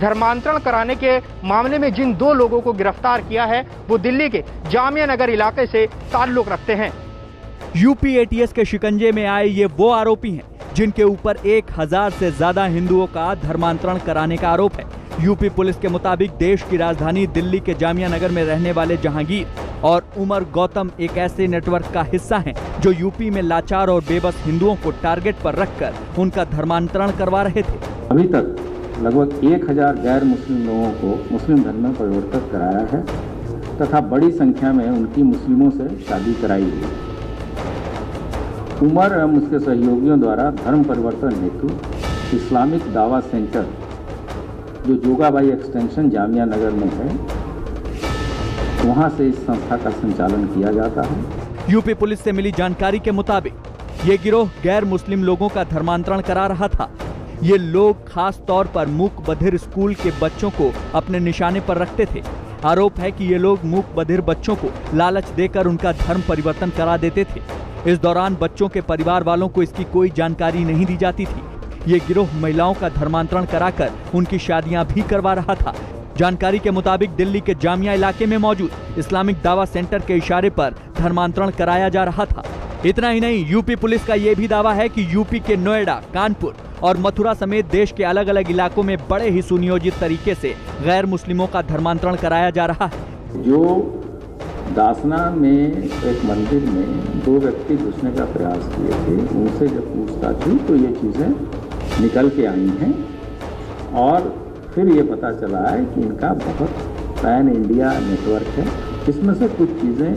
धर्मांतरण कराने के मामले में जिन 2 लोगों को गिरफ्तार किया है वो दिल्ली के जामिया नगर इलाके से ताल्लुक रखते हैं। यूपी एटीएस के शिकंजे में आए ये वो आरोपी हैं जिनके ऊपर 1000 से ज्यादा हिंदुओं का धर्मांतरण कराने का आरोप है। यूपी पुलिस के मुताबिक देश की राजधानी दिल्ली के जामिया नगर में रहने वाले जहांगीर और उमर गौतम एक ऐसे नेटवर्क का हिस्सा हैं जो यूपी में लाचार और बेबस हिंदुओं को टारगेट पर रखकर उनका धर्मांतरण करवा रहे थे। अभी तक लगभग 1000 गैर मुस्लिम लोगों को मुस्लिम धर्म में परिवर्तित कराया है तथा बड़ी संख्या में उनकी मुस्लिमों से शादी कराई गई। उमर एवं उसके सहयोगियों द्वारा धर्म परिवर्तन हेतु इस्लामिक दावा सेंटर जो जोगाबाई एक्सटेंशन जामिया नगर में है, वहां से इस संस्था का संचालन किया जाता है। यूपी पुलिस से मिली जानकारी के मुताबिक ये गिरोह गैर मुस्लिम लोगों का धर्मांतरण करा रहा था। ये लोग खास तौर पर मूक बधिर स्कूल के बच्चों को अपने निशाने पर रखते थे। आरोप है कि ये लोग मूक बधिर बच्चों को लालच देकर उनका धर्म परिवर्तन करा देते थे। इस दौरान बच्चों के परिवार वालों को इसकी कोई जानकारी नहीं दी जाती थी। ये गिरोह महिलाओं का धर्मांतरण कराकर उनकी शादियां भी करवा रहा था। जानकारी के मुताबिक दिल्ली के जामिया इलाके में मौजूद इस्लामिक दावा सेंटर के इशारे पर धर्मांतरण कराया जा रहा था। इतना ही नहीं, यूपी पुलिस का ये भी दावा है कि यूपी के नोएडा, कानपुर और मथुरा समेत देश के अलग अलग इलाकों में बड़े ही सुनियोजित तरीके से गैर मुस्लिमों का धर्मांतरण कराया जा रहा है। जो दासना में एक मंदिर में 2 व्यक्ति घुसने का प्रयास किए थे, उनसे जब पूछताछ हुई तो ये चीज़ें निकल के आई हैं और फिर ये पता चला है कि इनका बहुत पैन इंडिया नेटवर्क है। इसमें से कुछ चीज़ें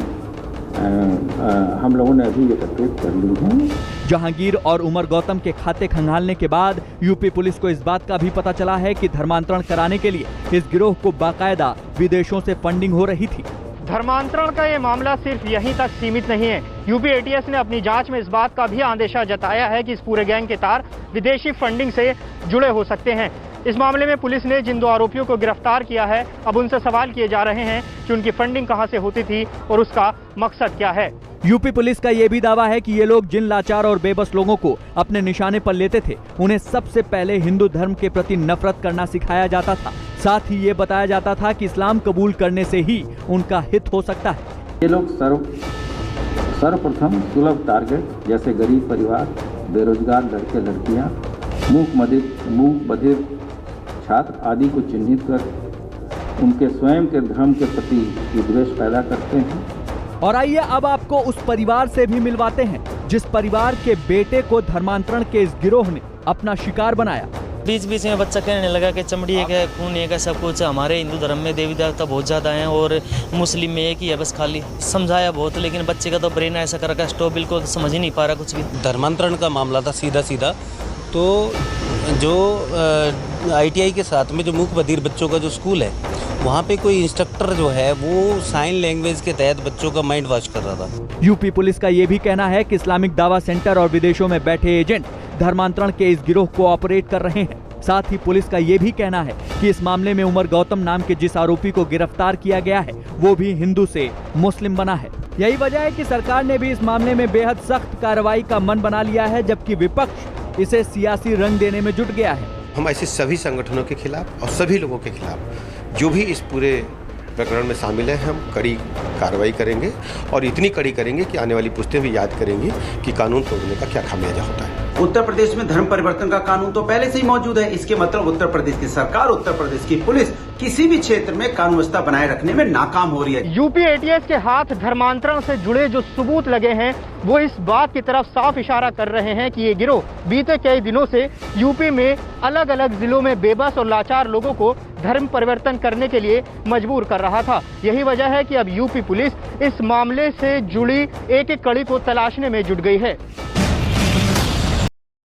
हम लोगों ने अभी एकत्रित कर ली हैं। जहांगीर और उमर गौतम के खाते खंगालने के बाद यूपी पुलिस को इस बात का भी पता चला है कि धर्मांतरण कराने के लिए इस गिरोह को बाकायदा विदेशों से फंडिंग हो रही थी। धर्मांतरण का ये मामला सिर्फ यहीं तक सीमित नहीं है। यूपी एटीएस ने अपनी जांच में इस बात का भी अंदेशा जताया है कि इस पूरे गैंग के तार विदेशी फंडिंग से जुड़े हो सकते हैं। इस मामले में पुलिस ने जिन 2 आरोपियों को गिरफ्तार किया है, अब उनसे सवाल किए जा रहे हैं कि उनकी फंडिंग कहां से होती थी और उसका मकसद क्या है। यूपी पुलिस का ये भी दावा है कि ये लोग जिन लाचार और बेबस लोगों को अपने निशाने पर लेते थे, उन्हें सबसे पहले हिंदू धर्म के प्रति नफरत करना सिखाया जाता था। साथ ही ये बताया जाता था कि इस्लाम कबूल करने से ही उनका हित हो सकता है। ये लोग सर्वप्रथम सुलभ टारगेट जैसे गरीब परिवार, बेरोजगार लड़के लड़कियां, मूक बधिर छात्र आदि को चिन्हित कर उनके स्वयं के धर्म के प्रति विद्वेष पैदा करते हैं। और आइए अब आपको उस परिवार से भी मिलवाते हैं जिस परिवार के बेटे को धर्मांतरण के इस गिरोह ने अपना शिकार बनाया। बीच में बच्चा कहने लगा कि चमड़ी एक है, खून एक है, सब कुछ। हमारे हिंदू धर्म में देवी देवता बहुत ज़्यादा हैं और मुस्लिम में एक ही है, बस खाली। समझाया बहुत, लेकिन बच्चे का तो ब्रेन ऐसा कर रखा, स्टॉप बिल्कुल समझ ही नहीं पा रहा कुछ भी। धर्मांतरण का मामला था सीधा। तो जो ITI के साथ में जो मूक बधिर बच्चों का जो स्कूल है, वहाँ पे कोई इंस्ट्रक्टर जो है वो साइन लैंग्वेज के तहत बच्चों का माइंड वॉश कर रहा था। यूपी पुलिस का ये भी कहना है कि इस्लामिक दावा सेंटर और विदेशों में बैठे एजेंट धर्मांतरण के इस गिरोह को ऑपरेट कर रहे हैं। साथ ही पुलिस का ये भी कहना है कि इस मामले में उमर गौतम नाम के जिस आरोपी को गिरफ्तार किया गया है, वो भी हिंदू से मुस्लिम बना है। यही वजह है कि सरकार ने भी इस मामले में बेहद सख्त कार्रवाई का मन बना लिया है, जबकि विपक्ष इसे सियासी रंग देने में जुट गया है। हम ऐसे सभी संगठनों के खिलाफ और सभी लोगों के खिलाफ जो भी इस पूरे प्रकरण में शामिल हैं, हम कड़ी कार्रवाई करेंगे और इतनी कड़ी करेंगे कि आने वाली पुश्तें भी याद करेंगी कि कानून तोड़ने का क्या खामियाजा होता है। उत्तर प्रदेश में धर्म परिवर्तन का कानून तो पहले से ही मौजूद है। इसके मतलब उत्तर प्रदेश की सरकार, उत्तर प्रदेश की पुलिस किसी भी क्षेत्र में कानून व्यवस्था बनाए रखने में नाकाम हो रही है। यूपी एटीएस के हाथ धर्मांतरण से जुड़े जो सबूत लगे हैं, वो इस बात की तरफ साफ इशारा कर रहे हैं कि ये गिरोह बीते कई दिनों से यूपी में अलग अलग जिलों में बेबस और लाचार लोगों को धर्म परिवर्तन करने के लिए मजबूर कर रहा था। यही वजह है कि अब यूपी पुलिस इस मामले से जुड़ी एक एक कड़ी को तलाशने में जुट गई है।